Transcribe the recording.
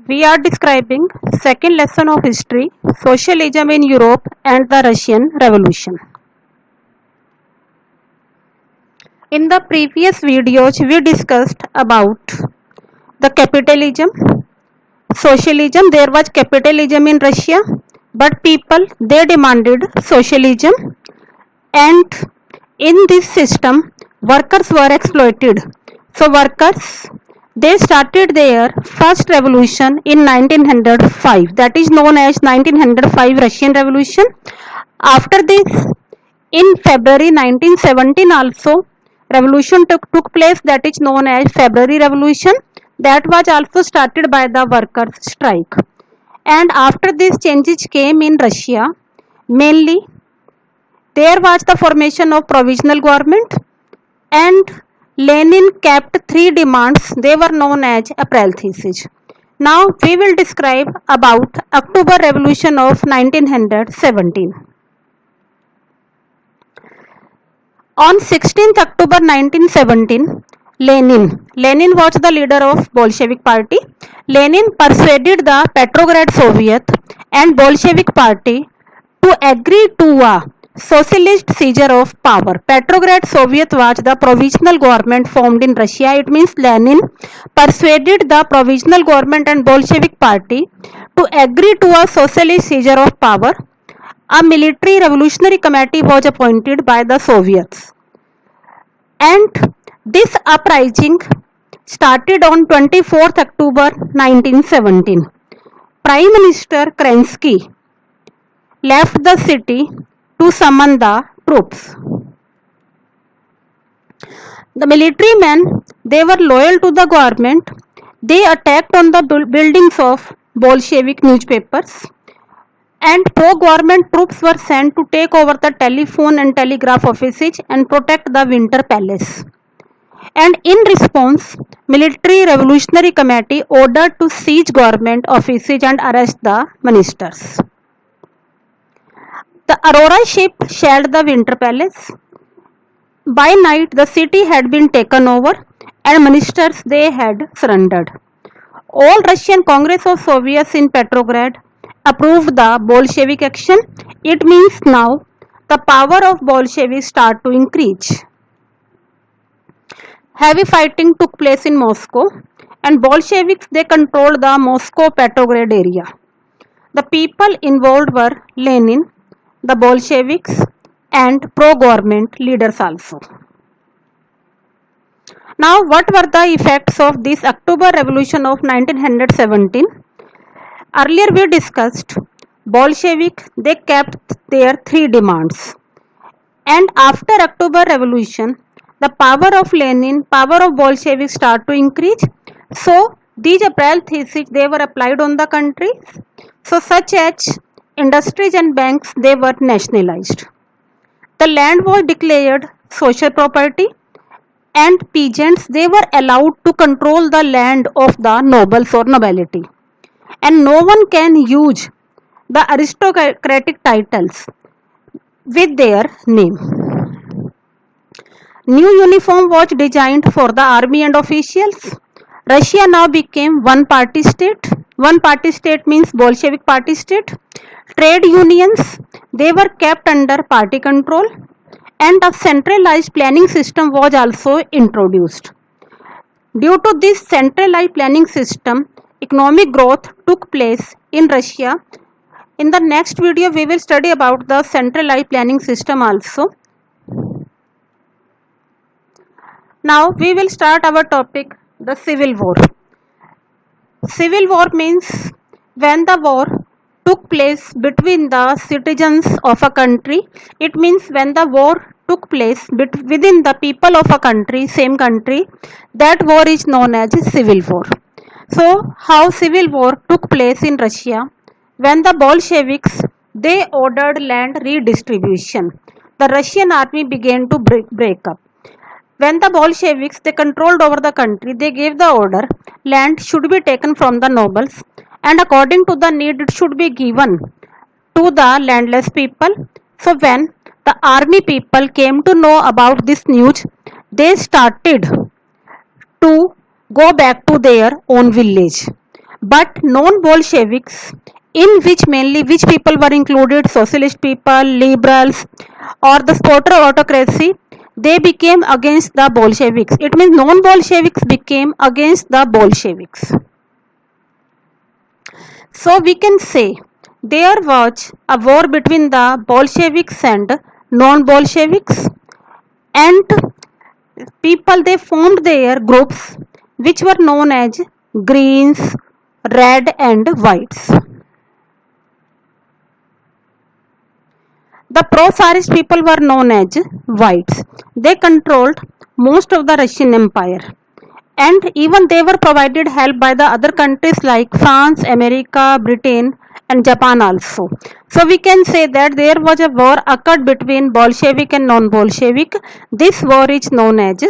We are describing second lesson of history, socialism in Europe and the Russian Revolution. In the previous videos, we discussed about the capitalism, socialism. There was capitalism in Russia, but people they demanded socialism, and in this system, workers were exploited. So workers they started their first revolution in 1905, that is known as 1905 Russian Revolution. After this, in February 1917 also revolution took place, that is known as February Revolution, that was also started by the workers strike. And after these changes came in Russia, mainly there was the formation of provisional government, and Lenin kept three demands. They were known as April thesis. Now we will describe about October Revolution of 1917. On 16th October 1917, Lenin was the leader of Bolshevik party. Lenin persuaded the Petrograd Soviet and Bolshevik party to agree to a socialist seizure of power. Petrograd Soviet was the provisional government formed in Russia. It means Lenin persuaded the provisional government and Bolshevik party to agree to a socialist seizure of power. A military revolutionary committee was appointed by the Soviets, and this uprising started on 24th October 1917. Prime Minister Kerensky left the city to summon the troops. The military men, they were loyal to the government. They attacked on the buildings of Bolshevik newspapers, and pro-government troops were sent to take over the telephone and telegraph offices and protect the Winter Palace. And in response, military revolutionary committee ordered to seize government offices and arrest the ministers. The Aurora ship shelled the Winter Palace. By night, the city had been taken over and ministers they had surrendered. All Russian Congress of Soviets in Petrograd approved the Bolshevik action. It means now the power of Bolsheviks start to increase. Heavy fighting took place in Moscow, and Bolsheviks they controlled the Moscow-Petrograd area. The people involved were Lenin, the Bolsheviks, and pro-government leaders also. Now, what were the effects of this October Revolution of 1917? Earlier we discussed Bolsheviks they kept their three demands, and after October Revolution, the power of Lenin, power of Bolsheviks start to increase. So these April theses they were applied on the countries. So such as industries and banks they were nationalized. The land was declared social property, and peasants they were allowed to control the land of the nobles or nobility, and no one can use the aristocratic titles with their name. New uniform was designed for the army and officials. Russia now became one party state. One party state means Bolshevik party state. Trade unions they were kept under party control, and a centralized planning system was also introduced. Due to this centralized planning system, economic growth took place in Russia. In the next video, we will study about the centralized planning system also. Now, we will start our topic, the Civil War. Civil War means when the war took place between the citizens of a country. It means when the war took place within the people of a country, same country, that war is known as Civil War. So, how Civil War took place in Russia? When the Bolsheviks they ordered land redistribution, the Russian army began to break up. When the Bolsheviks they controlled over the country, they gave the order land should be taken from the nobles, and according to the need it should be given to the landless people. So when the army people came to know about this news, they started to go back to their own village. but non-Bolsheviks, in which mainly which people were included, socialist people, liberals, or the supporter autocracy, they became against the Bolsheviks. It means non-Bolsheviks became against the Bolsheviks. So we can say there was a war between the Bolsheviks and non-Bolsheviks, and people they formed their groups which were known as Greens, Red and Whites. The pro-Tsarist people were known as Whites. They controlled most of the Russian Empire, and even they were provided help by the other countries like France, America, Britain and Japan also. So we can say that there was a war occurred between Bolshevik and non-Bolshevik. This war is known as